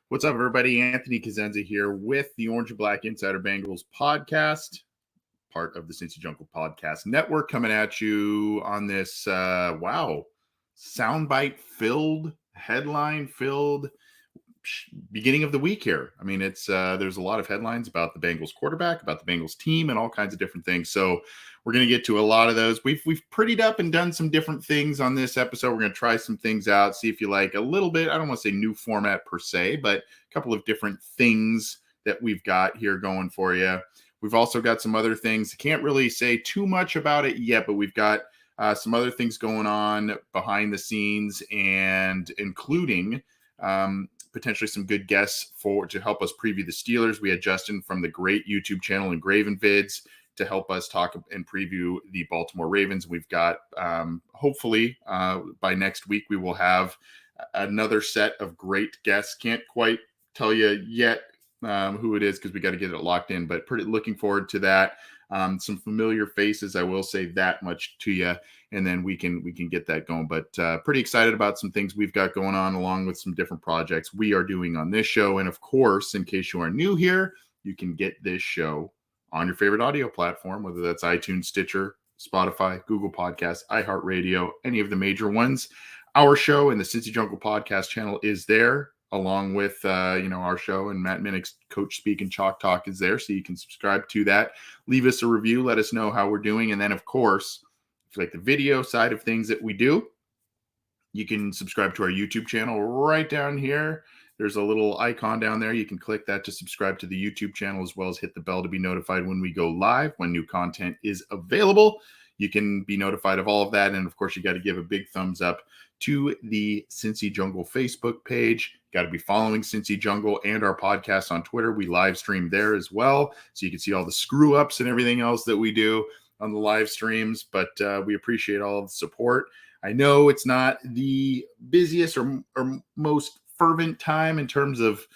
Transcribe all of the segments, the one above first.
What's up, everybody? Anthony Cosenza here with the Orange and Black Insider Bengals podcast, part of the Cincy Jungle Podcast Network, coming at you on this, soundbite-filled, headline-filled beginning of the week here. I mean, it's there's a lot of headlines about the Bengals quarterback, about the Bengals team, and all kinds of different things. So we're going to get to a lot of those. We've prettied up and done some different things on this episode. We're going to try some things out, see if you like a little bit. I don't want to say new format per se, but a couple of different things that we've got here going for you. We've also got some other things. Can't really say too much about it yet, but we've got some other things going on behind the scenes, and including potentially some good guests to help us preview the Steelers. We had Justin from the great YouTube channel Engraven Vids to help us talk and preview the Baltimore Ravens. We've got, hopefully, by next week, we will have another set of great guests. Can't quite tell you yet who it is because we got to get it locked in, but pretty looking forward to that. Some familiar faces, I will say that much to you, and then we can get that going. But pretty excited about some things we've got going on, along with some different projects we are doing on this show. And of course, in case you are new here, you can get this show on your favorite audio platform, whether that's iTunes, Stitcher, Spotify, Google Podcasts, iHeartRadio, any of the major ones. Our show and the Cincy Jungle Podcast channel is there, along with our show, and Matt Minnick's Coach Speak and Chalk Talk is there, so you can subscribe to that. Leave us a review, let us know how we're doing, and then of course, if you like the video side of things that we do, you can subscribe to our YouTube channel right down here. There's a little icon down there. You can click that to subscribe to the YouTube channel, as well as hit the bell to be notified when we go live, when new content is available. You can be notified of all of that. And of course, you got to give a big thumbs up to the Cincy Jungle Facebook page. Got to be following Cincy Jungle and our podcast on Twitter. We live stream there as well, so you can see all the screw ups and everything else that we do on the live streams. But we appreciate all of the support. I know it's not the busiest or most fervent time in terms of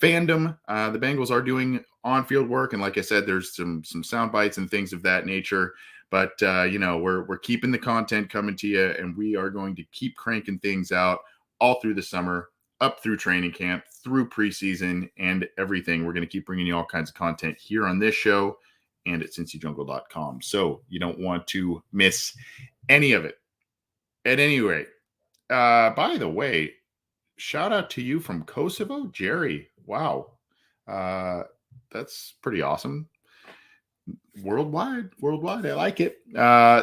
fandom. The Bengals are doing on-field work, and like I said, there's some sound bites and things of that nature. But we're keeping the content coming to you, and we are going to keep cranking things out all through the summer, up through training camp, through preseason, and everything. We're going to keep bringing you all kinds of content here on this show and at cincyjungle.com. So you don't want to miss any of it. At any rate, by the way, shout out to you from Kosovo, Jerry. Wow. That's pretty awesome. Worldwide. I like it.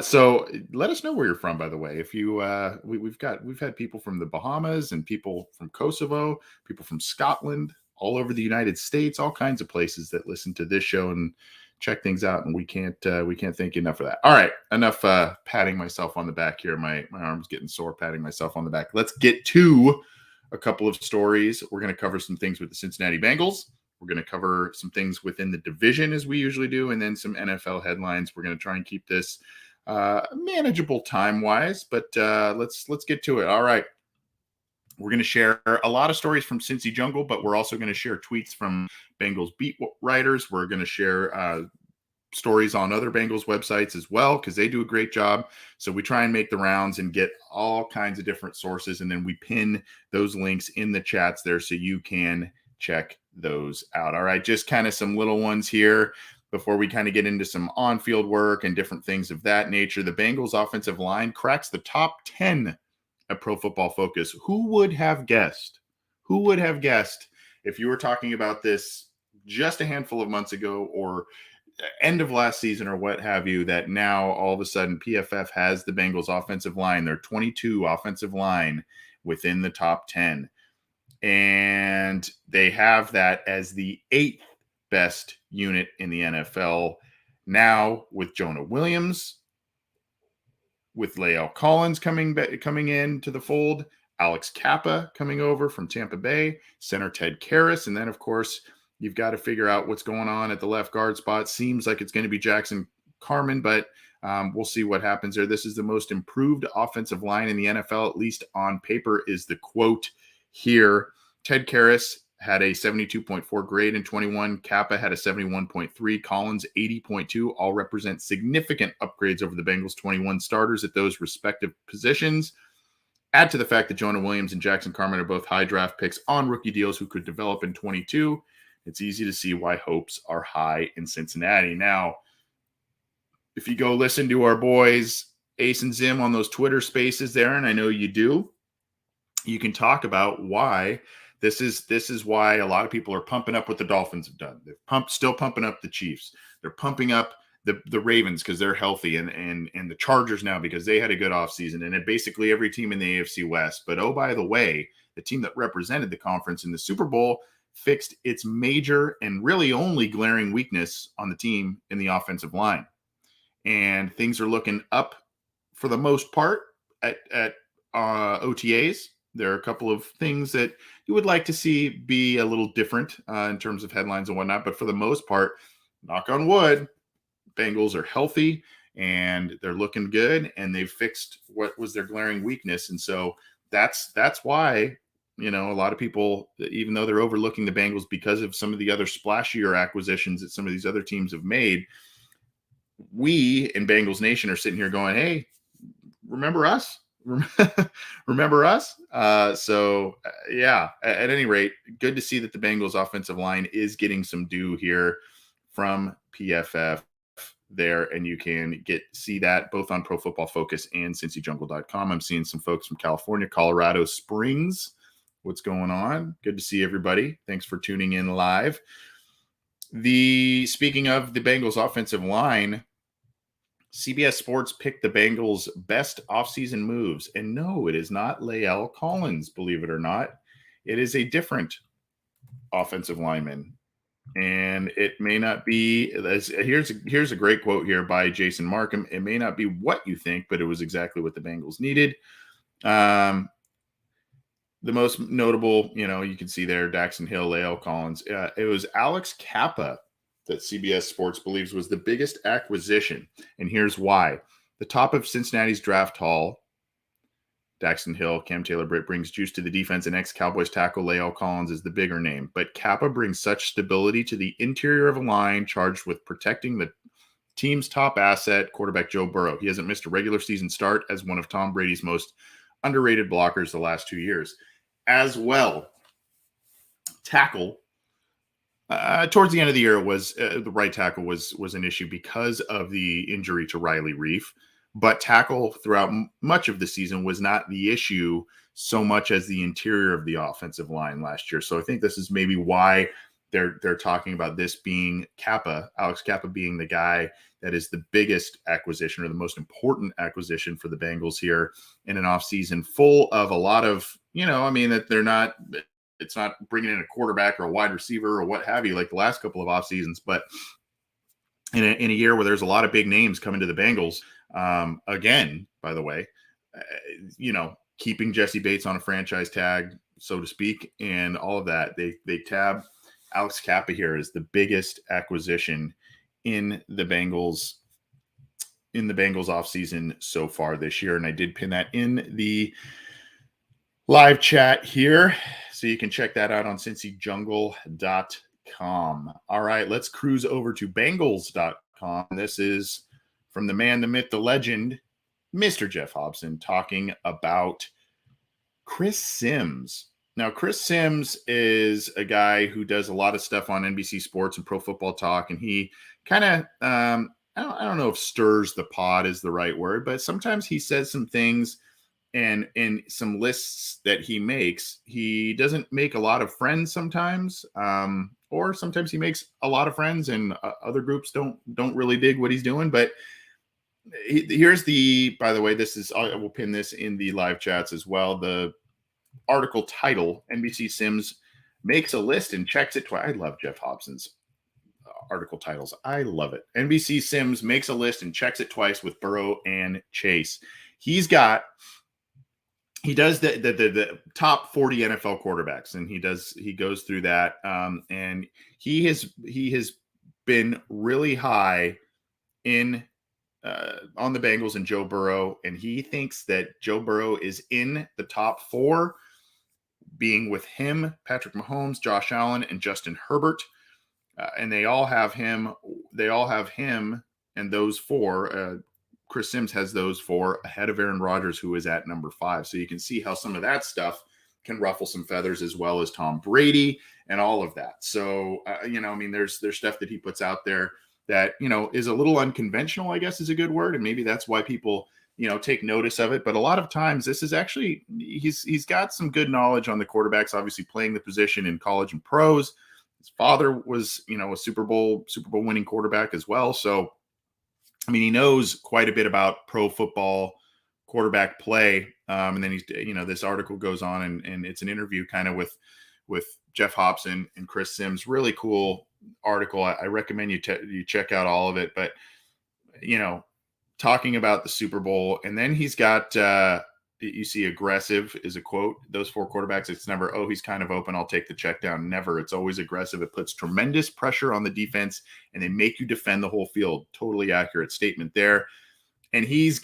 So let us know where you're from, by the way. If you, we've had people from the Bahamas and people from Kosovo, people from Scotland, all over the United States, all kinds of places that listen to this show and check things out. And we can't thank you enough for that. All right. Enough patting myself on the back here. My arm's getting sore patting myself on the back. Let's get to a couple of stories. We're going to cover some things with the Cincinnati Bengals. We're going to cover some things within the division, as we usually do, and then some NFL headlines. We're going to try and keep this manageable time-wise, but let's get to it. All right. We're going to share a lot of stories from Cincy Jungle, but we're also going to share tweets from Bengals beat writers. We're going to share stories on other Bengals websites as well, because they do a great job. So we try and make the rounds and get all kinds of different sources, and then we pin those links in the chats there so you can check those out. All right, just kind of some little ones here before we kind of get into some on-field work and different things of that nature. The Bengals offensive line cracks the top 10 at Pro Football Focus. Who would have guessed? Who would have guessed if you were talking about this just a handful of months ago or end of last season or what have you, that now all of a sudden PFF has the Bengals offensive line, their 22 offensive line, within the top 10. And they have that as the 8th best unit in the NFL now, with Jonah Williams, with Lael Collins coming into the fold, Alex Kappa coming over from Tampa Bay, center Ted Karras, and then, of course, you've got to figure out what's going on at the left guard spot. Seems like it's going to be Jackson Carman, but we'll see what happens there. This is the most improved offensive line in the NFL, at least on paper, is the quote here. Ted Karras had a 72.4 grade in 21. Kappa had a 71.3. Collins, 80.2. All represent significant upgrades over the Bengals' 21 starters at those respective positions. Add to the fact that Jonah Williams and Jackson Carman are both high draft picks on rookie deals who could develop in 22. It's easy to see why hopes are high in Cincinnati. Now, if you go listen to our boys Ace and Zim on those Twitter spaces there, and I know you do, you can talk about why this is why a lot of people are pumping up what the Dolphins have done. They're still pumping up the Chiefs. They're pumping up the Ravens because they're healthy, and the Chargers now because they had a good offseason, and basically every team in the AFC West. But oh, by the way, the team that represented the conference in the Super Bowl fixed its major and really only glaring weakness on the team in the offensive line. And things are looking up for the most part at OTAs. There are a couple of things that you would like to see be a little different in terms of headlines and whatnot. But for the most part, knock on wood, Bengals are healthy and they're looking good, and they've fixed what was their glaring weakness. And so that's why, a lot of people, even though they're overlooking the Bengals because of some of the other splashier acquisitions that some of these other teams have made, we in Bengals Nation are sitting here going, hey, remember us? Remember us? Yeah, at any rate, good to see that the Bengals offensive line is getting some due here from PFF there, and you can see that both on Pro Football Focus and CincyJungle.com. I'm seeing some folks from California, Colorado Springs. What's going on? Good to see everybody. Thanks for tuning in live. Speaking of the Bengals offensive line, CBS Sports picked the Bengals' best offseason moves. And no, it is not Lael Collins, believe it or not. It is a different offensive lineman. And it may not be, here's a great quote here by Jason Markham. It may not be what you think, but it was exactly what the Bengals needed. The most notable, you can see there, Daxton Hill, Lael Collins. It was Alex Kappa that CBS Sports believes was the biggest acquisition. And here's why. The top of Cincinnati's draft haul, Daxton Hill, Cam Taylor-Britt brings juice to the defense, and ex-Cowboys tackle Lael Collins is the bigger name. But Kappa brings such stability to the interior of a line charged with protecting the team's top asset, quarterback Joe Burrow. He hasn't missed a regular season start as one of Tom Brady's most underrated blockers the last 2 years. As well, tackle. Towards the end of the year, it was the right tackle was an issue because of the injury to Riley Reif. But tackle throughout much of the season was not the issue so much as the interior of the offensive line last year. So I think this is maybe why they're talking about this being Alex Kappa being the guy that is the biggest acquisition or the most important acquisition for the Bengals here in an offseason full of a lot of, that they're not – it's not bringing in a quarterback or a wide receiver or what have you like the last couple of off seasons, but in a year where there's a lot of big names coming to the Bengals, again, by the way, keeping Jesse Bates on a franchise tag, so to speak, and all of that, they tab Alex Kappa here as the biggest acquisition in the Bengals offseason so far this year. And I did pin that in the live chat here, so you can check that out on CincyJungle.com. All right, let's cruise over to Bengals.com. This is from the man, the myth, the legend, Mr. Jeff Hobson, talking about Chris Sims. Now, Chris Sims is a guy who does a lot of stuff on NBC Sports and Pro Football Talk, and he kind of, I don't know if stirs the pot is the right word, but sometimes he says some things. And in some lists that he makes, he doesn't make a lot of friends sometimes, or sometimes he makes a lot of friends, and other groups don't really dig what he's doing. But here's by the way, I will pin this in the live chats as well. The article title: NBC Sims makes a list and checks it twice. I love Jeff Hobson's article titles. I love it. NBC Sims makes a list and checks it twice with Burrow and Chase. He does the top 40 NFL quarterbacks, and he goes through that. And he has been really high on the Bengals and Joe Burrow. And he thinks that Joe Burrow is in the top 4, being with him, Patrick Mahomes, Josh Allen, and Justin Herbert. And they all have him and those 4, Chris Sims has those 4 ahead of Aaron Rodgers, who is at number 5. So you can see how some of that stuff can ruffle some feathers, as well as Tom Brady and all of that. So, there's stuff that he puts out there that, is a little unconventional, I guess is a good word. And maybe that's why people, take notice of it. But a lot of times this is actually, he's got some good knowledge on the quarterbacks, obviously playing the position in college and pros. His father was, a Super Bowl winning quarterback as well. So, he knows quite a bit about pro football quarterback play. And then this article goes on and it's an interview kind of with Jeff Hobson and Chris Sims. Really cool article. I recommend you check out all of it. But, talking about the Super Bowl, and then he's got, you see aggressive is a quote. Those 4 quarterbacks, it's never, oh, he's kind of open, I'll take the check down. Never. It's always aggressive. It puts tremendous pressure on the defense, and they make you defend the whole field. Totally accurate statement there. And he's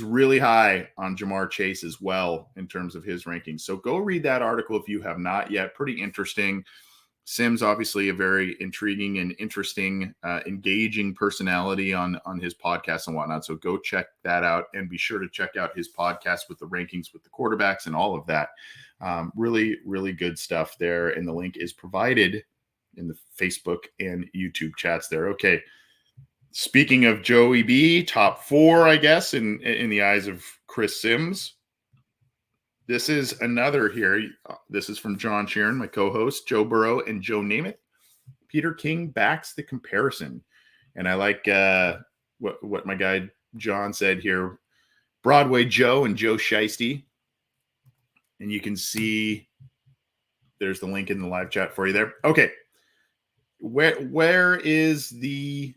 really high on Jamar Chase as well in terms of his rankings. So go read that article if you have not yet. Pretty interesting. Sims, obviously a very intriguing and interesting, engaging personality on his podcast and whatnot. So go check that out, and be sure to check out his podcast with the rankings with the quarterbacks and all of that. Really, really good stuff there. And the link is provided in the Facebook and YouTube chats there. Okay. Speaking of Joey B, top 4, I guess, in the eyes of Chris Sims. This is another here. This is from John Sheeran, my co-host, Joe Burrow and Joe Namath. Peter King backs the comparison. And I like what my guy John said here. Broadway Joe and Joe Shiesty. And you can see there's the link in the live chat for you there. Okay. Where is the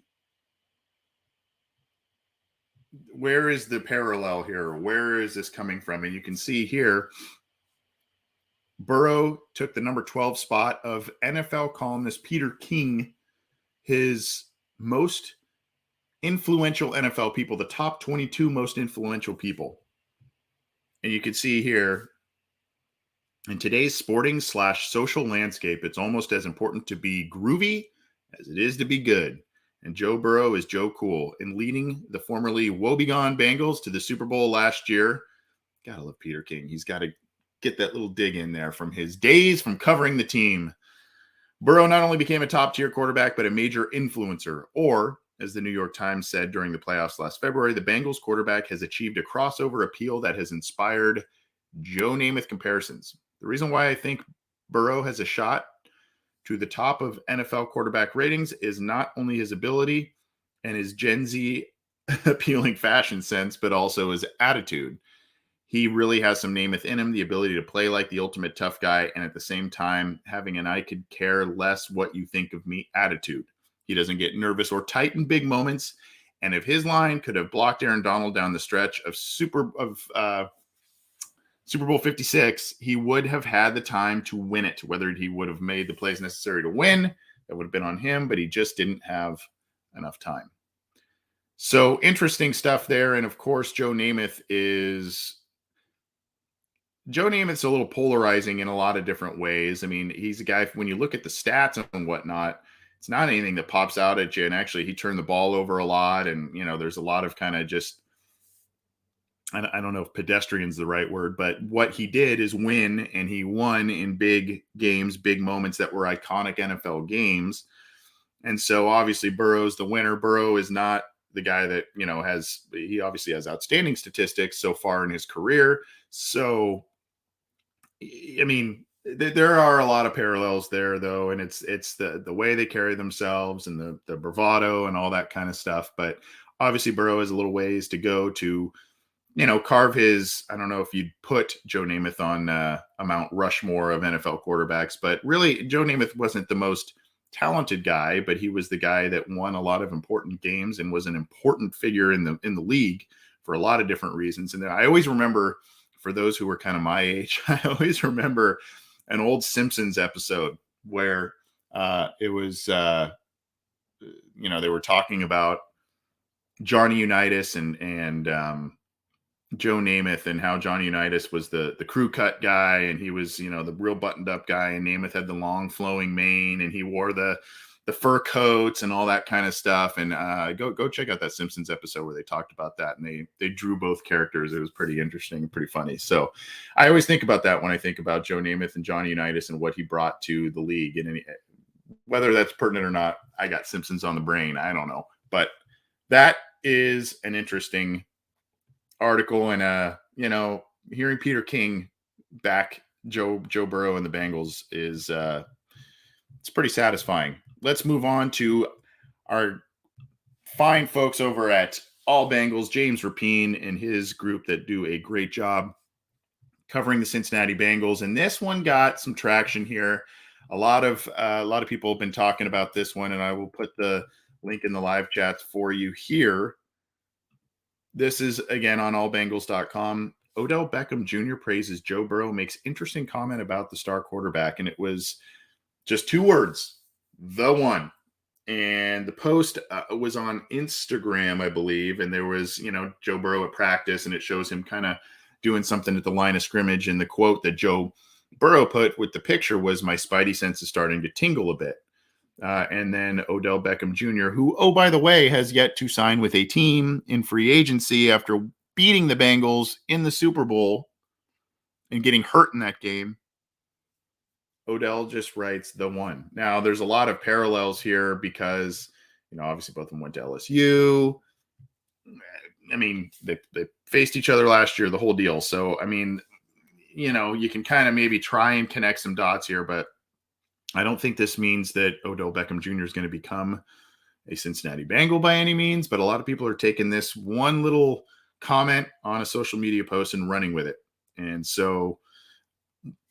parallel here? Where is this coming from? And you can see here, Burrow took the number 12 spot of NFL columnist Peter King, his most influential NFL people, the top 22 most influential people. And you can see here, in today's sporting/social landscape, it's almost as important to be groovy as it is to be good. And Joe Burrow is Joe Cool in leading the formerly woebegone Bengals to the Super Bowl last year. Gotta love Peter King. He's got to get that little dig in there from his days from covering the team. Burrow not only became a top-tier quarterback, but a major influencer. Or, as the New York Times said during the playoffs last February, the Bengals quarterback has achieved a crossover appeal that has inspired Joe Namath comparisons. The reason why I think Burrow has a shot to the top of NFL quarterback ratings is not only his ability and his Gen Z appealing fashion sense, but also his attitude. He really has some Namath in him, the ability to play like the ultimate tough guy, and at the same time, having an I could care less what you think of me attitude. He doesn't get nervous or tight in big moments. And if his line could have blocked Aaron Donald down the stretch of Super Bowl 56, he would have had the time to win it. Whether he would have made the plays necessary to win, that would have been on him, but he just didn't have enough time. So interesting stuff there. And of course, Joe Namath's a little polarizing in a lot of different ways. I mean, he's a guy, when you look at the stats and whatnot, it's not anything that pops out at you. And actually, he turned the ball over a lot. And, there's a lot of kind of just, I don't know if pedestrian's the right word, but what he did is win, and he won in big games, big moments that were iconic NFL games. And so obviously Burrow's the winner. Burrow is not the guy that, he obviously has outstanding statistics so far in his career. So, I mean, there are a lot of parallels there though. And it's the way they carry themselves and the bravado and all that kind of stuff. But obviously Burrow has a little ways to go to, carve his, I don't know if you'd put Joe Namath on a Mount Rushmore of NFL quarterbacks, but really Joe Namath wasn't the most talented guy, but he was the guy that won a lot of important games and was an important figure in the league for a lot of different reasons. And I always remember, for those who were kind of my age, I always remember an old Simpsons episode where it was, they were talking about Johnny Unitas and Joe Namath, and how Johnny Unitas was the crew cut guy, and he was, the real buttoned up guy, and Namath had the long flowing mane, and he wore the the fur coats and all that kind of stuff. And go check out that Simpsons episode where they talked about that, and they drew both characters. It was pretty interesting and pretty funny. So I always think about that when I think about Joe Namath and Johnny Unitas and what he brought to the league. And whether that's pertinent or not, I got Simpsons on the brain. I don't know, but that is an interesting article. And hearing Peter King back Joe Burrow and the Bengals is it's pretty satisfying. Let's move on to our fine folks over at All Bengals, James Rapine and his group that do a great job covering the Cincinnati Bengals. And this one got some traction here. A lot of people have been talking about this one, and I will put the link in the live chats for you here. This is, again, on allbengals.com. Odell Beckham Jr. praises Joe Burrow, makes interesting comment about the star quarterback, and it was just 2 words, the one. And the post was on Instagram, I believe, and there was, Joe Burrow at practice, and it shows him kind of doing something at the line of scrimmage, and the quote that Joe Burrow put with the picture was, "My spidey sense is starting to tingle a bit." And then Odell Beckham Jr., who, oh, by the way, has yet to sign with a team in free agency after beating the Bengals in the Super Bowl and getting hurt in that game. Odell just writes the one. Now, there's a lot of parallels here because, obviously both of them went to LSU. I mean, they faced each other last year, the whole deal. So, I mean, you can kind of maybe try and connect some dots here, but I don't think this means that Odell Beckham Jr. is going to become a Cincinnati Bengal by any means, but a lot of people are taking this one little comment on a social media post and running with it. And so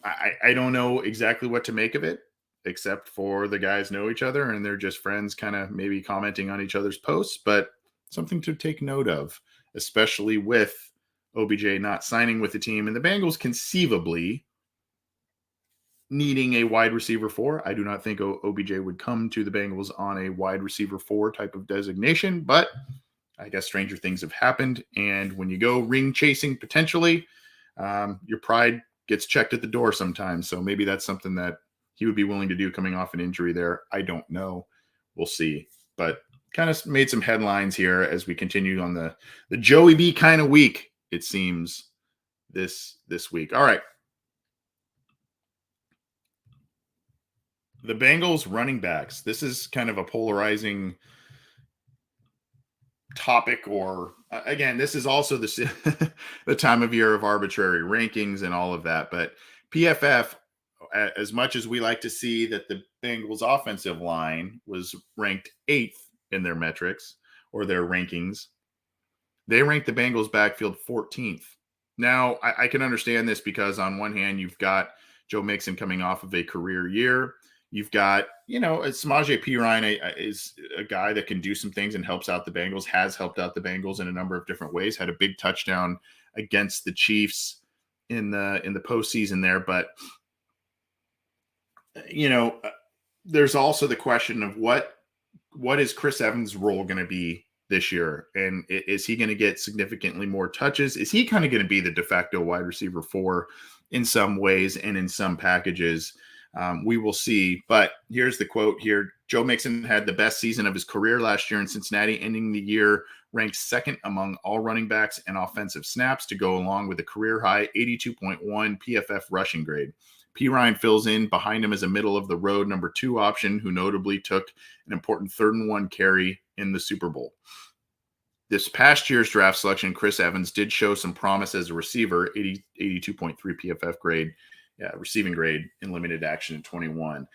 I don't know exactly what to make of it, except for the guys know each other and they're just friends kind of maybe commenting on each other's posts, but something to take note of, especially with OBJ not signing with the team and the Bengals conceivably needing a wide receiver 4. I do not think OBJ would come to the Bengals on a wide receiver 4 type of designation, but I guess stranger things have happened. And when you go ring chasing, potentially, your pride gets checked at the door sometimes. So maybe that's something that he would be willing to do coming off an injury there. I don't know. We'll see. But kind of made some headlines here as we continue on the Joey B kind of week, it seems, this week. All right. The Bengals running backs. This is kind of a polarizing topic, or again, this is also the time of year of arbitrary rankings and all of that. But PFF, as much as we like to see that the Bengals offensive line was ranked 8th in their metrics or their rankings, they ranked the Bengals backfield 14th. Now, I can understand this because on one hand, you've got Joe Mixon coming off of a career year. You've got, Samaje Perine is a guy that can do some things and helps out the Bengals, has helped out the Bengals in a number of different ways, had a big touchdown against the Chiefs in the postseason there. But, there's also the question of what is Chris Evans' role going to be this year? And is he going to get significantly more touches? Is he kind of going to be the de facto wide receiver 4 in some ways and in some packages? We will see. But here's the quote here. Joe Mixon had the best season of his career last year in Cincinnati, ending the year ranked 2nd among all running backs and offensive snaps to go along with a career high 82.1 PFF rushing grade. Perine fills in behind him as a middle-of-the-road number 2 option who notably took an important 3rd and 1 carry in the Super Bowl. This past year's draft selection, Chris Evans did show some promise as a receiver, 82.3 PFF grade. Receiving grade in limited action in 21.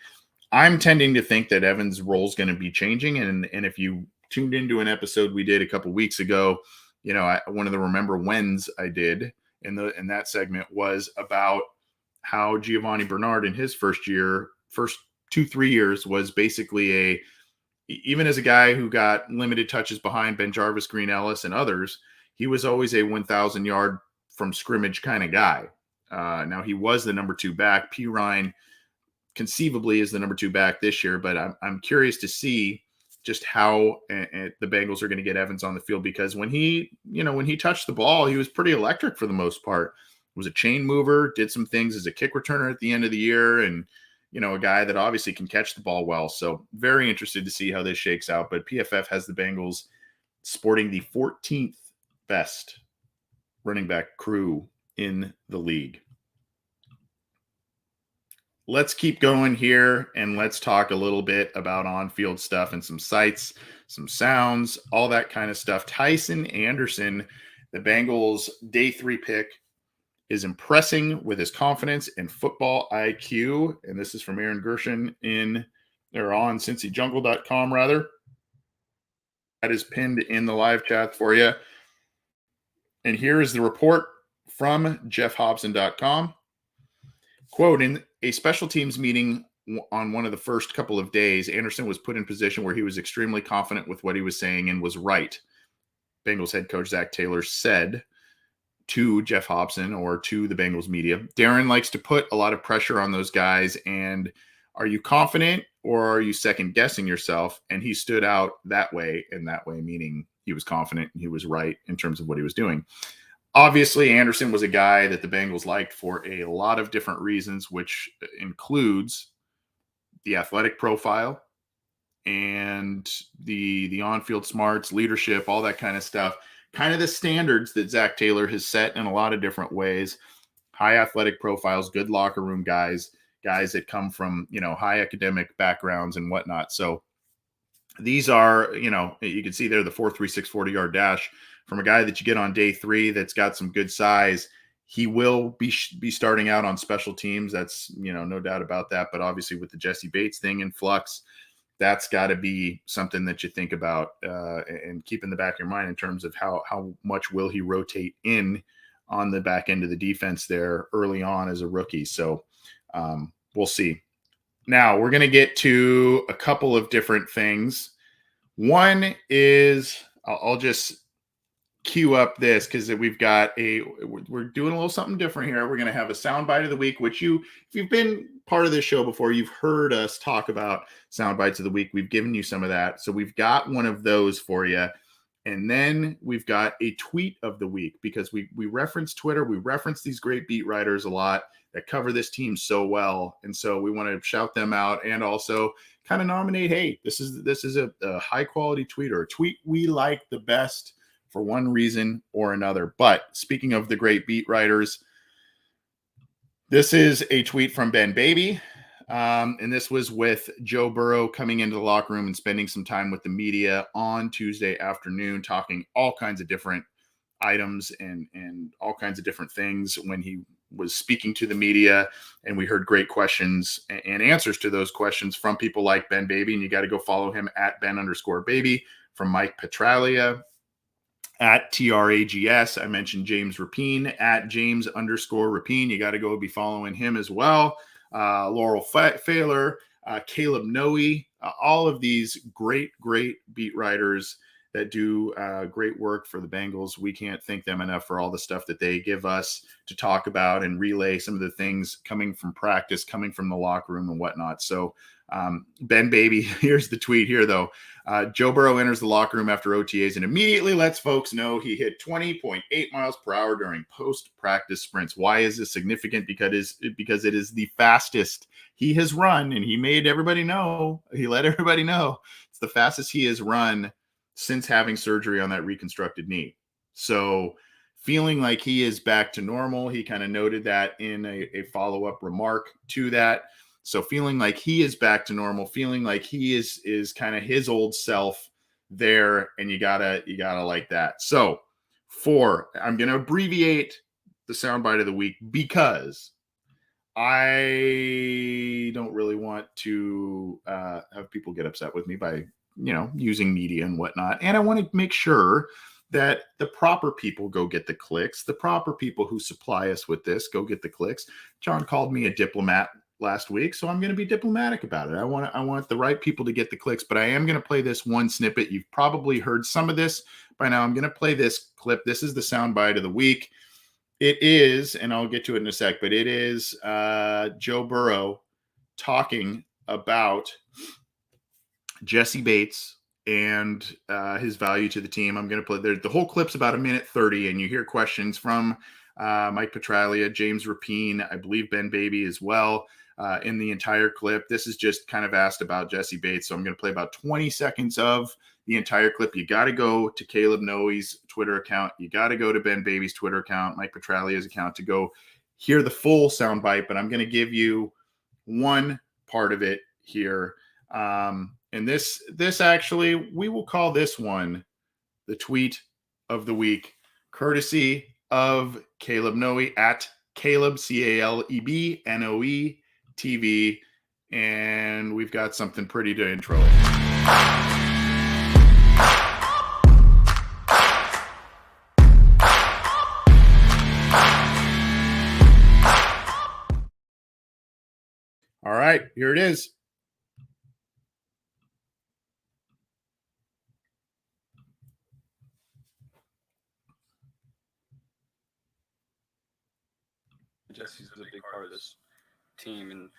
I'm tending to think that Evans' role is going to be changing. And if you tuned into an episode we did a couple weeks ago, one of the Remember Whens I did in that segment was about how Giovanni Bernard in his first 2-3 years was basically even as a guy who got limited touches behind Ben Jarvis, Green Ellis, and others, he was always a 1,000 yard from scrimmage kind of guy. Now he was the number 2 back. Perine conceivably is the number 2 back this year, but I'm curious to see just how the Bengals are going to get Evans on the field, because when he touched the ball, he was pretty electric for the most part. Was a chain mover, did some things as a kick returner at the end of the year, and a guy that obviously can catch the ball well. So very interested to see how this shakes out. But PFF has the Bengals sporting the 14th best running back crew in the league. Let's keep going here and let's talk a little bit about on-field stuff and some sights, some sounds, all that kind of stuff. Tyson Anderson, the Bengals' day 3 pick, is impressing with his confidence and football IQ. And this is from Aaron Gershon on CincyJungle.com, rather. That is pinned in the live chat for you. And here is the report from JeffHobson.com. Quote, in a special teams meeting on one of the first couple of days, Anderson was put in position where he was extremely confident with what he was saying and was right. Bengals head coach Zach Taylor said to Jeff Hobson, or to the Bengals media, Darren likes to put a lot of pressure on those guys. And are you confident or are you second guessing yourself? And he stood out that way, and that way meaning he was confident and he was right in terms of what he was doing. Obviously, Anderson was a guy that the Bengals liked for a lot of different reasons, which includes the athletic profile and the on-field smarts, leadership, all that kind of stuff. Kind of the standards that Zach Taylor has set in a lot of different ways. High athletic profiles, good locker room guys that come from, high academic backgrounds and whatnot. So these are, you can see there the 4.36 40-yard dash from a guy that you get on day 3 that's got some good size. He will be starting out on special teams. That's, no doubt about that. But obviously with the Jesse Bates thing in flux, that's got to be something that you think about and keep in the back of your mind in terms of how much will he rotate in on the back end of the defense there early on as a rookie. So we'll see. Now we're going to get to a couple of different things. One is I'll just queue up this because we're doing a little something different here. We're going to have a soundbite of the week, which if you've been part of this show before, you've heard us talk about sound bites of the week. We've given you some of that. So we've got one of those for you. And then we've got a tweet of the week because we reference Twitter. We reference these great beat writers a lot that cover this team so well. And so we want to shout them out and also kind of nominate, hey, this is a high quality tweet or a tweet we like the best for one reason or another. But speaking of the great beat writers, this is a tweet from Ben Baby. And this was with Joe Burrow coming into the locker room and spending some time with the media on Tuesday afternoon, talking all kinds of different items and all kinds of different things when he was speaking to the media. And we heard great questions and answers to those questions from people like Ben Baby. And you got to go follow him at Ben_Baby, from Mike Petralia at TRAGS. I mentioned James Rapine at James_Rapine. You got to go be following him as well. Laurel Failer, Caleb Noe, all of these great beat writers that do great work for the Bengals. We can't thank them enough for all the stuff that they give us to talk about and relay some of the things coming from practice, coming from the locker room and whatnot. So Ben Baby, here's the tweet here, though. Joe Burrow enters the locker room after OTAs and immediately lets folks know he hit 20.8 miles per hour during post-practice sprints. Why is this significant? Because it is the fastest he has run, and he let everybody know it's the fastest he has run since having surgery on that reconstructed knee. So feeling like he is back to normal. He kind of noted that in a follow-up remark to that. So feeling like he is back to normal, feeling like he is kind of his old self there, and you gotta like that. So I'm going to abbreviate the soundbite of the week because I don't really want to have people get upset with me by using media and whatnot, and I want to make sure that the proper people go get the clicks. The proper people who supply us with this go get the clicks. John called me a diplomat last week, so I'm going to be diplomatic about it. I want the right people to get the clicks, but I am going to play this one snippet. You've probably heard some of this by now. I'm going to play this clip. This is the soundbite of the week. It is, and I'll get to it in a sec, but it is Joe Burrow talking about Jesse Bates and his value to the team. I'm going to play the whole clip's about 1:30, and you hear questions from Mike Petraglia, James Rapine, I believe Ben Baby as well in the entire clip. This is just kind of asked about Jesse Bates. So I'm going to play about 20 seconds of the entire clip. You got to go to Caleb Noe's Twitter account. You got to go to Ben Baby's Twitter account, Mike Petraglia's account to go hear the full soundbite. But I'm going to give you one part of it here. And this actually, we will call this one the tweet of the week, courtesy of Caleb Noe at Caleb, CalebNoe TV. And we've got something pretty to intro it. All right, here it is. Jesse's a big part of this team, and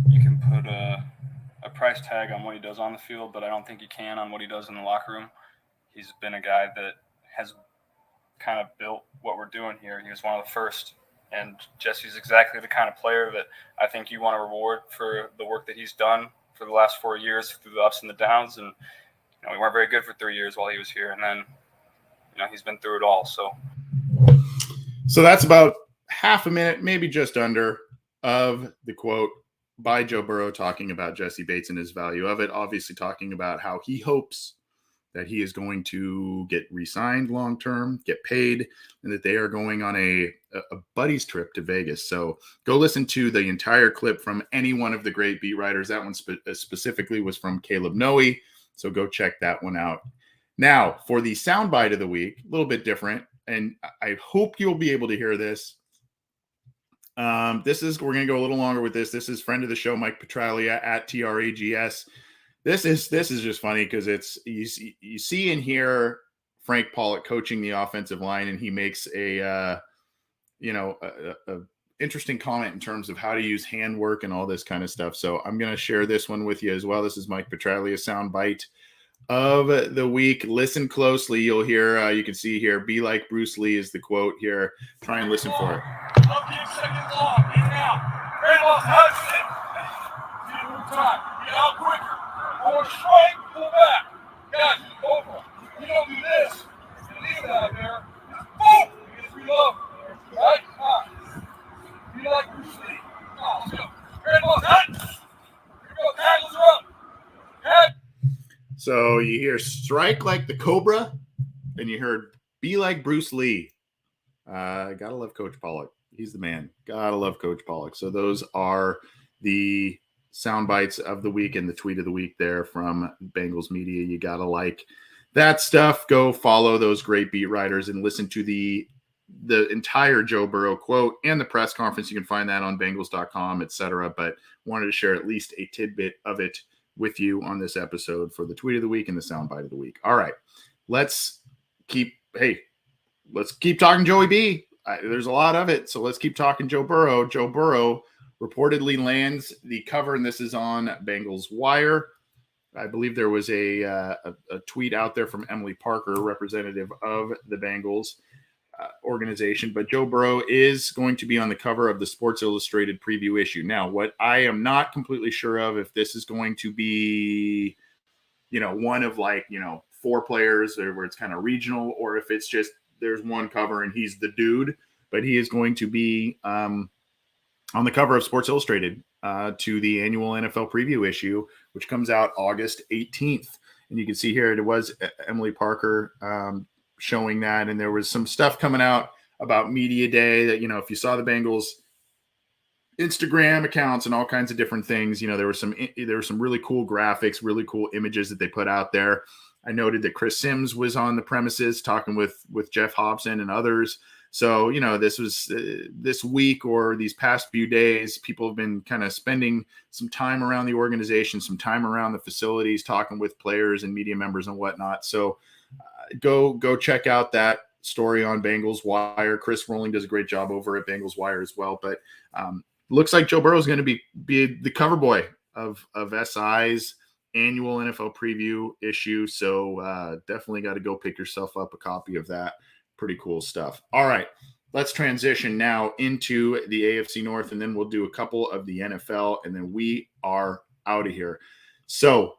you can put a price tag on what he does on the field, but I don't think you can on what he does in the locker room. He's been a guy that has kind of built what we're doing here. He was one of the first, and Jesse's exactly the kind of player that I think you want to reward for the work that he's done for the last 4 years through the ups and the downs. And we weren't very good for 3 years while he was here, and then he's been through it all. So that's about half a minute, maybe just under, of the quote by Joe Burrow talking about Jesse Bates and his value of it, obviously talking about how he hopes that he is going to get re-signed long-term, get paid, and that they are going on a buddies trip to Vegas. So go listen to the entire clip from any one of the great beat writers. That one specifically was from Caleb Noe. So go check that one out. Now, for the soundbite of the week, a little bit different, and I hope you'll be able to hear this. We're going to go a little longer with this. This is friend of the show, Mike Petraglia at TRAGS. This is just funny because it's you see and hear Frank Pollock coaching the offensive line, and he makes a interesting comment in terms of how to use handwork and all this kind of stuff. So I'm going to share this one with you as well. This is Mike Petraglia's soundbite of the week. Listen closely. You'll hear, you can see here, be like Bruce Lee is the quote here. Try and listen for it. Love being second long, in and out. Randolph has it. Need more time. Get out quicker. More strike, pull back. Guys, over. You don't do this. You leave it out there. Boom! Because we love it. Right? Be like Bruce Lee. Let's go. Randolph has it. Here we go. Tackles are up. Head. So you hear strike like the Cobra, and you heard be like Bruce Lee. Gotta love Coach Pollock. He's the man. Gotta love Coach Pollock. So those are the sound bites of the week and the tweet of the week there from Bengals Media. You gotta like that stuff. Go follow those great beat writers and listen to the entire Joe Burrow quote and the press conference. You can find that on Bengals.com, etc. But wanted to share at least a tidbit of it with you on this episode for the tweet of the week and the soundbite of the week. All right, let's keep talking Joey B. There's a lot of it, so let's keep talking Joe Burrow. Joe Burrow reportedly lands the cover, and this is on Bengals Wire. I believe there was a tweet out there from Emily Parker, representative of the Bengals organization. But Joe Burrow is going to be on the cover of the Sports Illustrated preview issue. Now, what I am not completely sure of, if this is going to be, one of 4 players where it's kind of regional, or if it's just there's one cover and he's the dude, but he is going to be on the cover of Sports Illustrated to the annual NFL preview issue, which comes out August 18th. And you can see here, it was Emily Parker showing that. And there was some stuff coming out about Media Day that, if you saw the Bengals Instagram accounts and all kinds of different things, there were some really cool graphics, really cool images that they put out there. I noted that Chris Sims was on the premises talking with Jeff Hobson and others. So, this was this week or these past few days, people have been kind of spending some time around the organization, some time around the facilities, talking with players and media members and whatnot. So go check out that story on Bengals Wire. Chris Rowling does a great job over at Bengals Wire as well. But looks like Joe Burrow is going to be the cover boy of SI's annual NFL preview issue. So definitely got to go pick yourself up a copy of that pretty cool stuff. All right, let's transition now into the AFC North, and then we'll do a couple of the NFL, and then we are out of here. So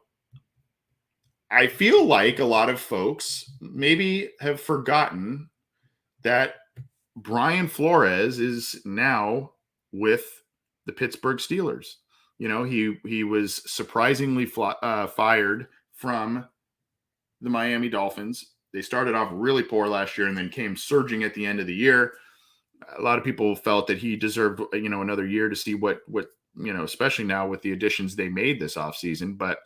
I feel like a lot of folks maybe have forgotten that Brian Flores is now with the Pittsburgh Steelers. You know, he was surprisingly fired from the Miami Dolphins. They started off really poor last year and then came surging at the end of the year. A lot of people felt that he deserved, another year to see what especially now with the additions they made this offseason. But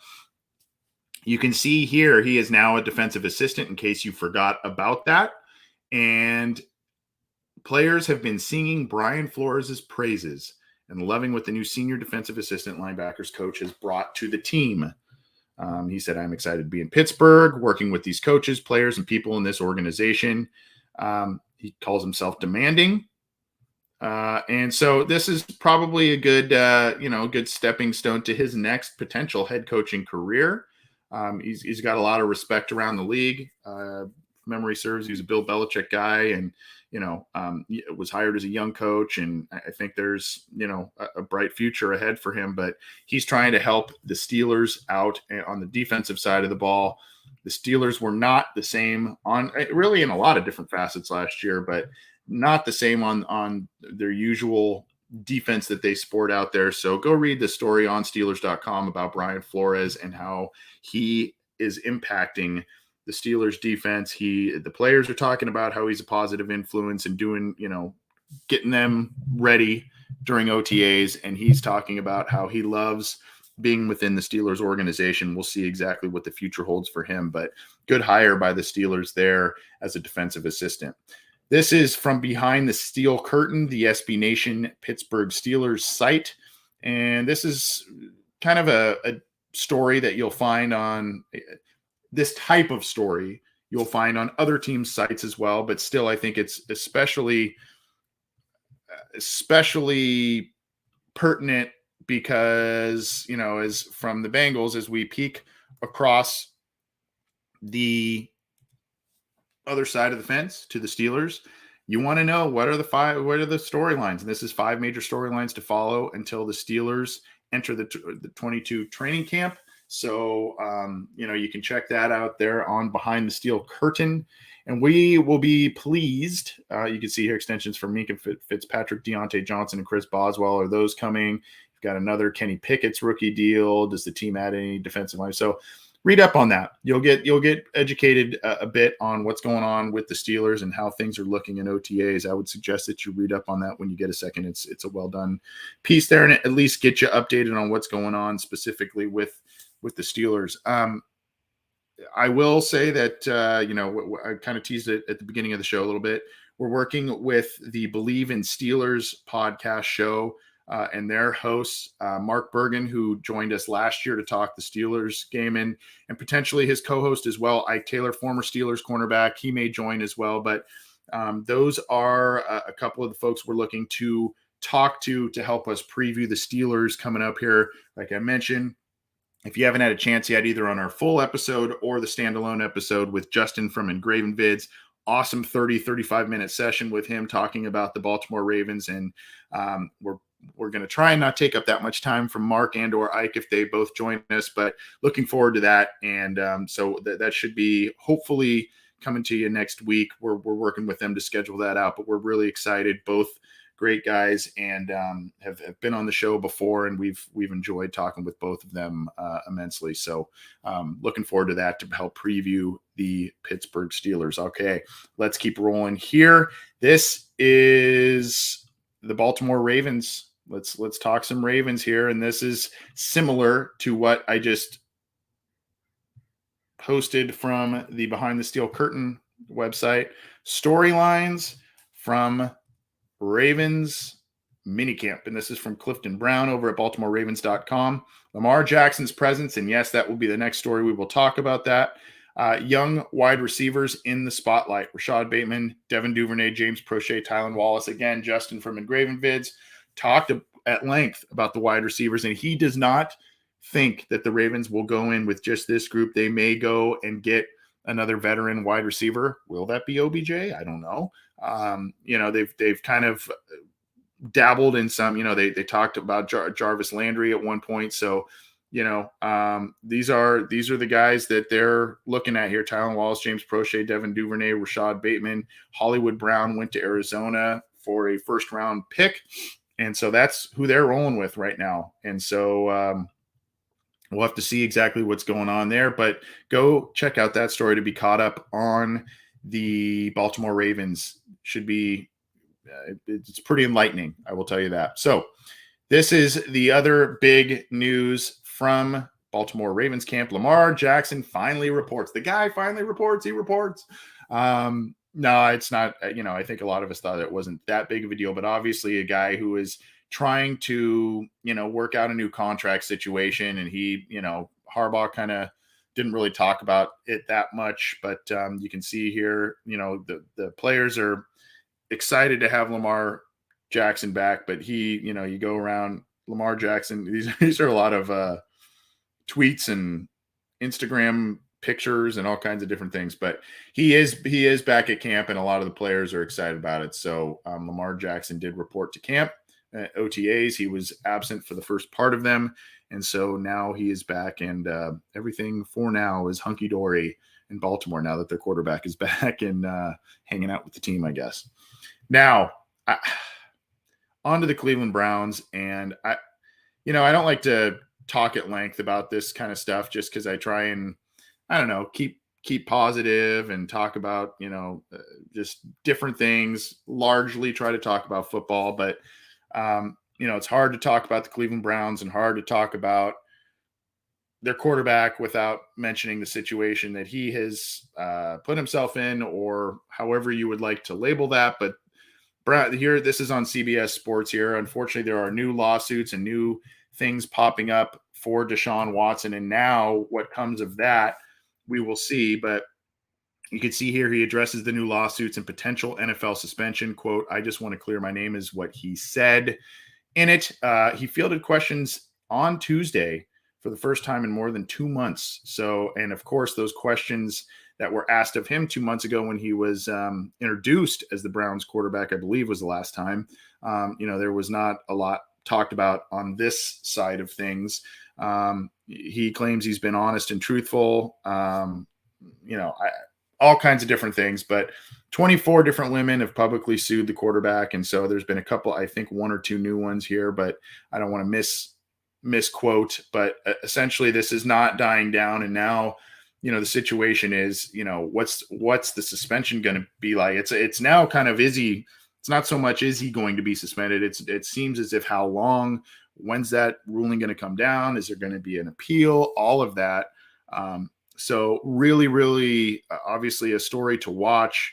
you can see here he is now a defensive assistant, in case you forgot about that. And players have been singing Brian Flores' praises and loving what the new senior defensive assistant linebackers coach has brought to the team. He said, "I'm excited to be in Pittsburgh, working with these coaches, players, and people in this organization." He calls himself demanding. And so this is probably a good stepping stone to his next potential head coaching career. He's got a lot of respect around the league. If memory serves, he was a Bill Belichick guy, and was hired as a young coach. And I think there's a bright future ahead for him. But he's trying to help the Steelers out on the defensive side of the ball. The Steelers were not the same in a lot of different facets last year, but not the same on their usual defense that they sport out there. So go read the story on Steelers.com about Brian Flores and how he is impacting the Steelers defense. The players are talking about how he's a positive influence and doing, getting them ready during OTAs. And he's talking about how he loves being within the Steelers organization. We'll see exactly what the future holds for him, but good hire by the Steelers there as a defensive assistant. This is from behind the steel curtain, the SB Nation Pittsburgh Steelers site. And this is kind of a story that you'll find on this type of story you'll find on other teams' sites as well. But still, I think it's especially pertinent because, as from the Bengals, as we peek across the other side of the fence to the Steelers, you want to know what are the storylines. And this is 5 major storylines to follow until the Steelers enter the 22 training camp. So, you can check that out there on Behind the Steel Curtain. And we will be pleased. You can see here extensions from Minka Fitzpatrick, Deontay Johnson, and Chris Boswell. Are those coming? You've got another Kenny Pickett's rookie deal. Does the team add any defensive line? So read up on that. You'll get educated a bit on what's going on with the Steelers and how things are looking in OTAs. I would suggest that you read up on that when you get a second. It's a well done piece there, and at least get you updated on what's going on specifically with the Steelers. I will say that I kind of teased it at the beginning of the show a little bit. We're working with the Believe in Steelers podcast show. And their hosts, Mark Bergen, who joined us last year to talk the Steelers game, and potentially his co-host as well, Ike Taylor, former Steelers cornerback. He may join as well. But those are a couple of the folks we're looking to talk to help us preview the Steelers coming up here. Like I mentioned, if you haven't had a chance yet, either on our full episode or the standalone episode with Justin from Engraven Vids, awesome 35-minute session with him talking about the Baltimore Ravens. And we're going to try and not take up that much time from Mark and or Ike if they both join us, but looking forward to that. And so that should be hopefully coming to you next week. We're working with them to schedule that out, but we're really excited. Both great guys, and have been on the show before, and we've enjoyed talking with both of them immensely. So looking forward to that to help preview the Pittsburgh Steelers. Okay, let's keep rolling here. This is the Baltimore Ravens. Let's talk some Ravens here, and this is similar to what I just posted from the Behind the Steel Curtain website. Storylines from Ravens minicamp, and this is from Clifton Brown over at BaltimoreRavens.com. Lamar Jackson's presence, and yes, that will be the next story. We will talk about that. Young wide receivers in the spotlight: Rashad Bateman, Devin Duvernay, James Prochet, Tylan Wallace. Again, Justin from Engraven Vids talked at length about the wide receivers, and he does not think that the Ravens will go in with just this group. They may go and get another veteran wide receiver. Will that be OBJ? I don't know. They've kind of dabbled in some, they talked about Jarvis Landry at one point. So, these are the guys that they're looking at here. Tylan Wallace, James Prochet, Devin Duvernay, Rashad Bateman, Hollywood Brown went to Arizona for a first round pick. And so that's who they're rolling with right now. And so we'll have to see exactly what's going on there, but go check out that story to be caught up on the Baltimore Ravens. Should be, it's pretty enlightening, I will tell you that. So this is the other big news from Baltimore Ravens camp. Lamar Jackson finally reports. The guy finally reports. He reports. No, it's not. I think a lot of us thought it wasn't that big of a deal, but obviously a guy who is trying to, work out a new contract situation, and he, Harbaugh kind of didn't really talk about it that much, but you can see here, the players are excited to have Lamar Jackson back, but he, you go around Lamar Jackson, these are a lot of tweets and Instagram pictures and all kinds of different things, but he is back at camp, and a lot of the players are excited about it. So Lamar Jackson did report to camp at OTAs. He was absent for the first part of them, and so now he is back, and everything for now is hunky-dory in Baltimore now that their quarterback is back and hanging out with the team, I guess. Now, on to the Cleveland Browns, and I don't like to talk at length about this kind of stuff just because I try and, I don't know, keep positive and talk about, just different things, largely try to talk about football. But, it's hard to talk about the Cleveland Browns and hard to talk about their quarterback without mentioning the situation that he has put himself in, or however you would like to label that. But here, this is on CBS Sports here. Unfortunately, there are new lawsuits and new things popping up for Deshaun Watson. And now what comes of that, we will see. But you can see here, he addresses the new lawsuits and potential NFL suspension. Quote, "I just want to clear my name," is what he said in it. He fielded questions on Tuesday for the first time in more than 2 months. So, and of course, those questions that were asked of him 2 months ago when he was introduced as the Browns quarterback, I believe was the last time, there was not a lot talked about on this side of things. He claims he's been honest and truthful, all kinds of different things, but 24 different women have publicly sued the quarterback. And so there's been a couple, I think 1 or 2 new ones here, but I don't want to misquote, but essentially this is not dying down. And now, the situation is, what's the suspension going to be like? It's now kind of, it's not so much, is he going to be suspended? It seems as if how long, when's that ruling going to come down? Is there going to be an appeal? All of that. So really, really, obviously a story to watch.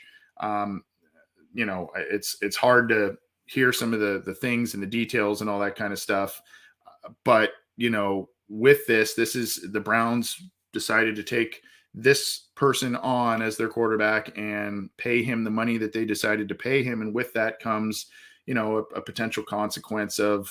It's hard to hear some of the things and the details and all that kind of stuff. But, with this is the Browns decided to take this person on as their quarterback and pay him the money that they decided to pay him. And with that comes, a potential consequence of,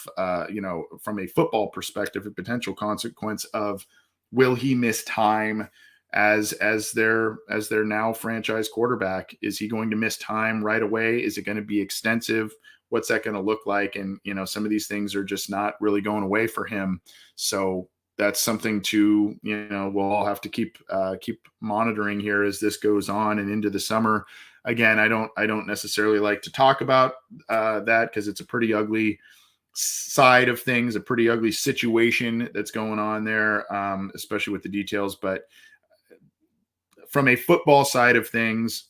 from a football perspective, a potential consequence of, will he miss time as their now franchise quarterback? Is he going to miss time right away? Is it going to be extensive? What's that going to look like? And, some of these things are just not really going away for him. So that's something to, we'll all have to keep monitoring here as this goes on and into the summer. Again, I don't necessarily like to talk about that because it's a pretty ugly side of things, a pretty ugly situation that's going on there, especially with the details. But from a football side of things,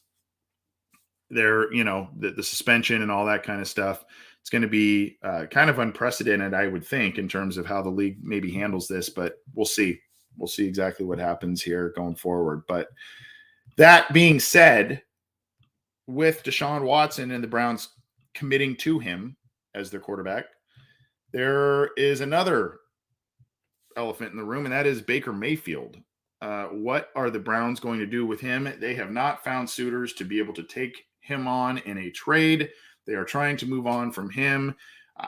there, the suspension and all that kind of stuff, it's going to be kind of unprecedented, I would think, in terms of how the league maybe handles this, but we'll see. We'll see exactly what happens here going forward. But that being said, with Deshaun Watson and the Browns committing to him as their quarterback, there is another elephant in the room, and that is Baker Mayfield. What are the Browns going to do with him? They have not found suitors to be able to take him on in a trade. They are trying to move on from him.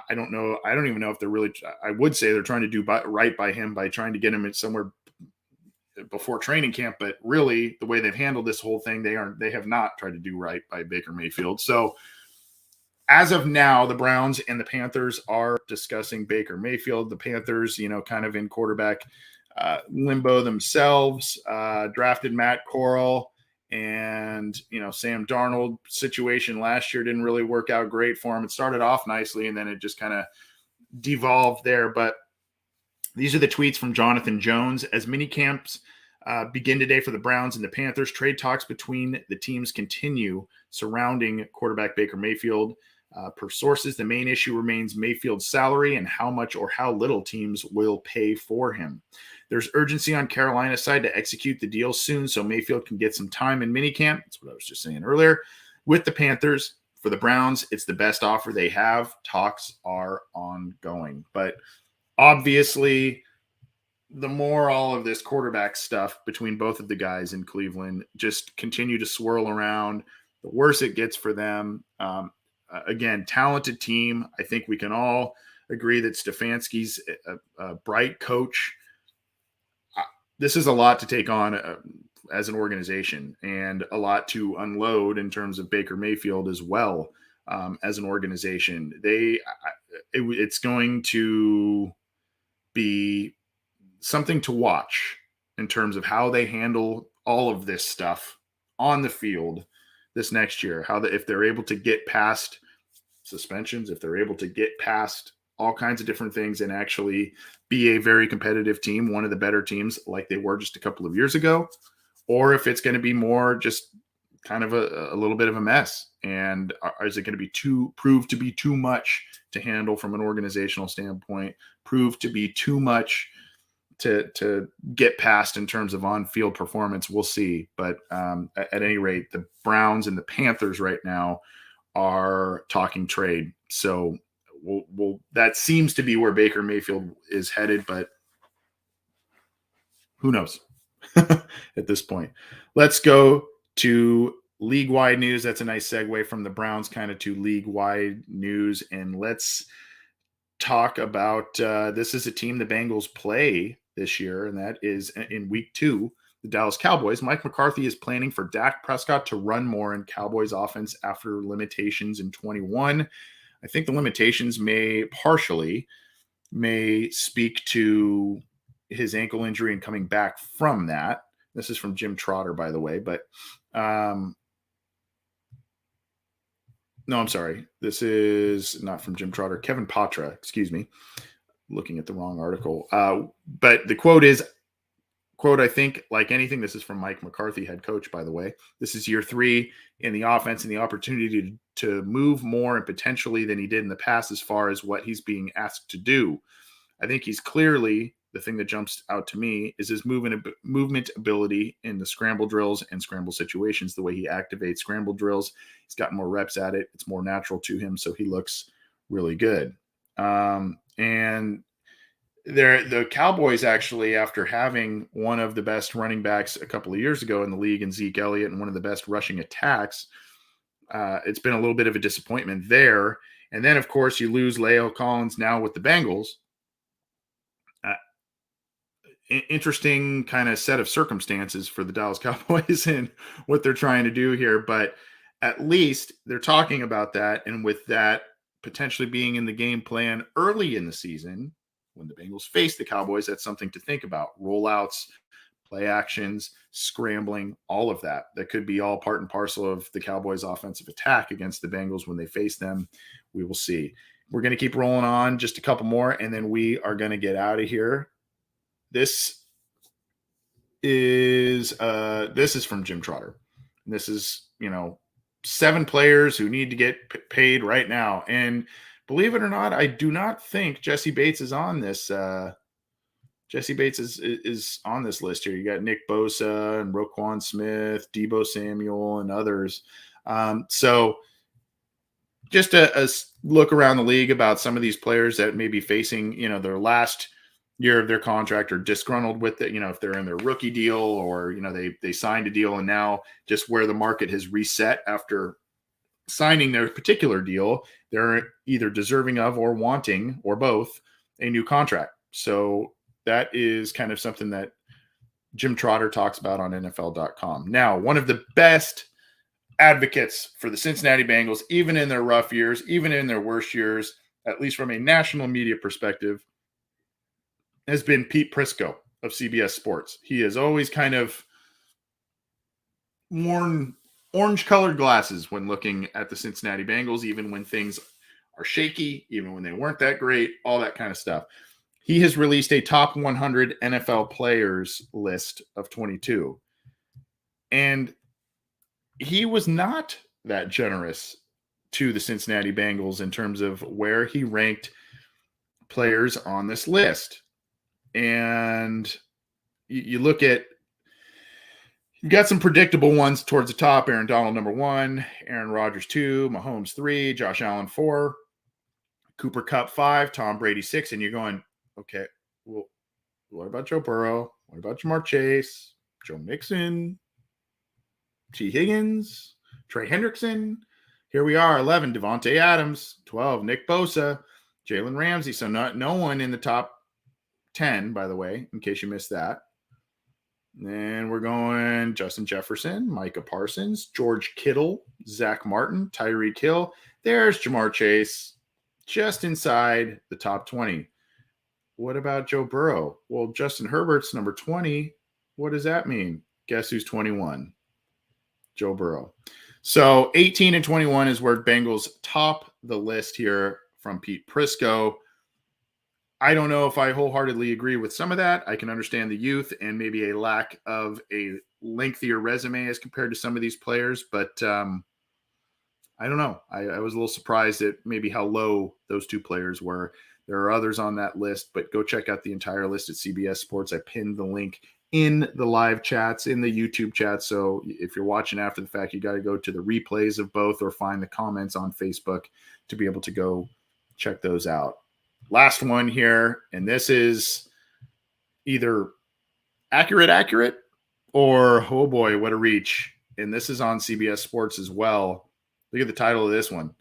I don't know. I don't even know if they're really, I would say they're trying to do right by him by trying to get him somewhere before training camp, but really the way they've handled this whole thing, they have not tried to do right by Baker Mayfield. So as of now, the Browns and the Panthers are discussing Baker Mayfield. The Panthers, kind of in quarterback limbo themselves, drafted Matt Corral, and, Sam Darnold situation last year didn't really work out great for him. It started off nicely, and then it just kind of devolved there. But these are the tweets from Jonathan Jones. As mini camps begin today for the Browns and the Panthers, trade talks between the teams continue surrounding quarterback Baker Mayfield. Per sources, the main issue remains Mayfield's salary and how much or how little teams will pay for him. There's urgency on Carolina's side to execute the deal soon so Mayfield can get some time in minicamp. That's what I was just saying earlier. With the Panthers, for the Browns, it's the best offer they have. Talks are ongoing. But obviously, the more all of this quarterback stuff between both of the guys in Cleveland just continue to swirl around, the worse it gets for them. Again, talented team. I think we can all agree that Stefanski's a bright coach. This is a lot to take on as an organization, and a lot to unload in terms of Baker Mayfield as well as an organization. It's going to be something to watch in terms of how they handle all of this stuff on the field this next year, if they're able to get past suspensions, if they're able to get past all kinds of different things and actually be a very competitive team, one of the better teams like they were just a couple of years ago, or if it's going to be more just kind of a little bit of a mess. And is it going to be prove to be too much to handle from an organizational standpoint, prove to be too much to get past in terms of on-field performance? We'll see. But at any rate, the Browns and the Panthers right now are talking trade. So that seems to be where Baker Mayfield is headed, but who knows at this point. Let's go to league-wide news. That's a nice segue from the Browns kind of to league-wide news. And let's talk about this is a team the Bengals play this year, and that is in week 2, the Dallas Cowboys. Mike McCarthy is planning for Dak Prescott to run more in Cowboys offense after limitations in 21. I think the limitations may speak to his ankle injury and coming back from that. This is from Jim Trotter, by the way, but no, I'm sorry. This is not from Jim Trotter. Kevin Patra, excuse me. Looking at the wrong article. But the quote is, I think, like anything, this is from Mike McCarthy, head coach, by the way. This is year 3 in the offense and the opportunity to move more and potentially than he did in the past as far as what he's being asked to do. I think he's clearly, the thing that jumps out to me is his movement ability in the scramble drills and scramble situations, the way he activates scramble drills. He's got more reps at it. It's more natural to him, so he looks really good. And the Cowboys actually, after having one of the best running backs a couple of years ago in the league in Zeke Elliott and one of the best rushing attacks, it's been a little bit of a disappointment there. And then, of course, you lose Leo Collins now with the Bengals. Interesting kind of set of circumstances for the Dallas Cowboys and what they're trying to do here. But at least they're talking about that. And with that potentially being in the game plan early in the season, when the Bengals face the Cowboys, that's something to think about. Rollouts, play actions, scrambling, all of that. That could be all part and parcel of the Cowboys' offensive attack against the Bengals when they face them. We will see. We're going to keep rolling on, just a couple more, and then we are going to get out of here. This is from Jim Trotter. This is, 7 players who need to get paid right now. And believe it or not, I do not think Jesse Bates is on this. Jesse Bates is on this list here. You got Nick Bosa and Roquan Smith, Deebo Samuel, and others. So just a look around the league about some of these players that may be facing, their last year of their contract or disgruntled with it, if they're in their rookie deal or, they signed a deal and now just where the market has reset after signing their particular deal, they're either deserving of or wanting or both a new contract. So that is kind of something that Jim Trotter talks about on NFL.com. Now, one of the best advocates for the Cincinnati Bengals, even in their rough years, even in their worst years, at least from a national media perspective, has been Pete Prisco of CBS Sports. He has always kind of worn orange-colored glasses when looking at the Cincinnati Bengals, even when things are shaky, even when they weren't that great, all that kind of stuff. He has released a top 100 NFL players list of 22. And he was not that generous to the Cincinnati Bengals in terms of where he ranked players on this list. And you look at, you've got some predictable ones towards the top. Aaron Donald, number 1, Aaron Rodgers, 2, Mahomes, 3, Josh Allen, 4, Cooper Kupp, 5, Tom Brady, 6. And you're going, okay, well, what about Joe Burrow? What about Jamar Chase, Joe Mixon, T. Higgins, Trey Hendrickson? Here we are, 11, Devontae Adams, 12, Nick Bosa, Jalen Ramsey. So no one in the top 10, by the way, in case you missed that. And we're going Justin Jefferson, Micah Parsons, George Kittle, Zach Martin, Tyreek Hill. There's Jamar Chase, just inside the top 20. What about Joe Burrow? Well, Justin Herbert's number 20. What does that mean? Guess who's 21? Joe Burrow. So 18 and 21 is where Bengals top the list here from Pete Prisco. I don't know if I wholeheartedly agree with some of that. I can understand the youth and maybe a lack of a lengthier resume as compared to some of these players, but I don't know. I was a little surprised at maybe how low those two players were. There are others on that list, but go check out the entire list at CBS Sports. I pinned the link in the live chats, in the YouTube chat. So if you're watching after the fact, you got to go to the replays of both or find the comments on Facebook to be able to go check those out. Last one here, and this is either accurate, or, oh boy, what a reach. And this is on CBS Sports as well. Look at the title of this one.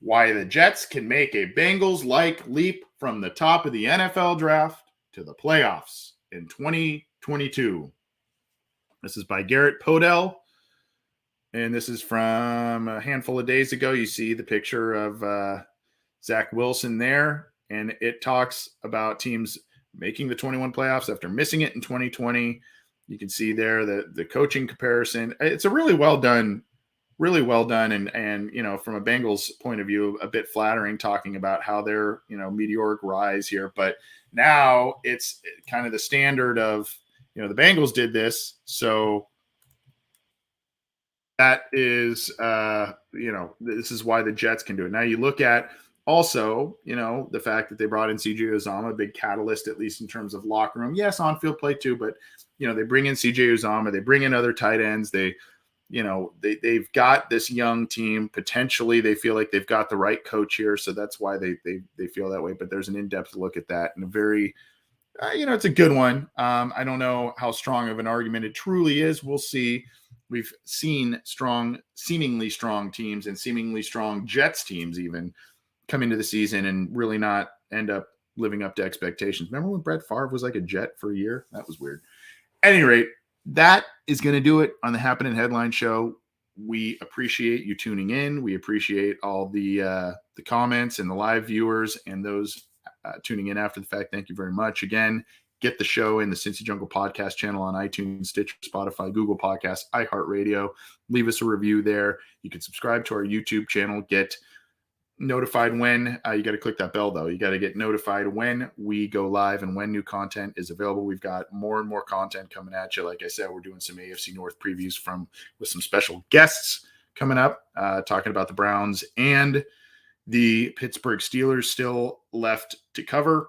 Why the Jets can make a Bengals-like leap from the top of the NFL draft to the playoffs in 2022. This is by Garrett Podell, and this is from a handful of days ago. You see the picture of Zach Wilson there, and it talks about teams making the 21 playoffs after missing it in 2020. You can see there the coaching comparison. It's a really well done, and you know, from a Bengals point of view, a bit flattering, talking about how their, you know, meteoric rise here. But now it's kind of the standard of, you know, the Bengals did this, so that is, you know, this is why the Jets can do it. Now you look at also, you know, the fact that they brought in CJ Uzomah, a big catalyst, at least in terms of locker room. Yes, on-field play too, but, you know, they bring in CJ Uzomah, they bring in other tight ends. They've got this young team. Potentially, they feel like they've got the right coach here, so that's why they feel that way. But there's an in-depth look at that, and a very, you know, it's a good one. I don't know how strong of an argument it truly is. We'll see. We've seen seemingly strong teams and seemingly strong Jets teams even come into the season and really not end up living up to expectations. Remember when Brett Favre was like a Jet for a year? That was weird. At any rate, that is going to do it on the Happenin' Headline Show. We appreciate you tuning in. We appreciate all the comments and the live viewers and those tuning in after the fact. Thank you very much. Again, get the show in the Cincy Jungle podcast channel on iTunes, Stitcher, Spotify, Google Podcasts, iHeartRadio. Leave us a review there. You can subscribe to our YouTube channel. Get notified when you got to click that bell, though. You got to get notified when we go live and when new content is available. We've got more and more content coming at you. Like I said, we're doing some AFC North previews with some special guests coming up, talking about the Browns and the Pittsburgh Steelers still left to cover.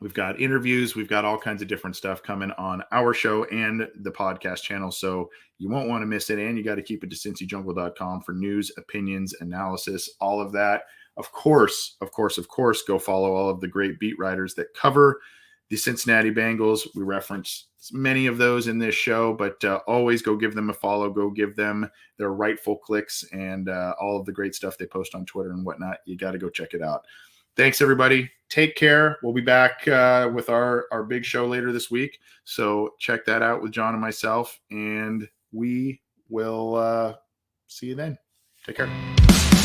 We've got interviews. We've got all kinds of different stuff coming on our show and the podcast channel. So you won't want to miss it. And you got to keep it to cincyjungle.com for news, opinions, analysis, all of that. Of course, go follow all of the great beat writers that cover the Cincinnati Bengals. We reference many of those in this show, but always go give them a follow. Go give them their rightful clicks and all of the great stuff they post on Twitter and whatnot. You got to go check it out. thanks everybody. Take care. We'll be back with our big show later this week. So check that out with John and myself, and we will see you then. Take care.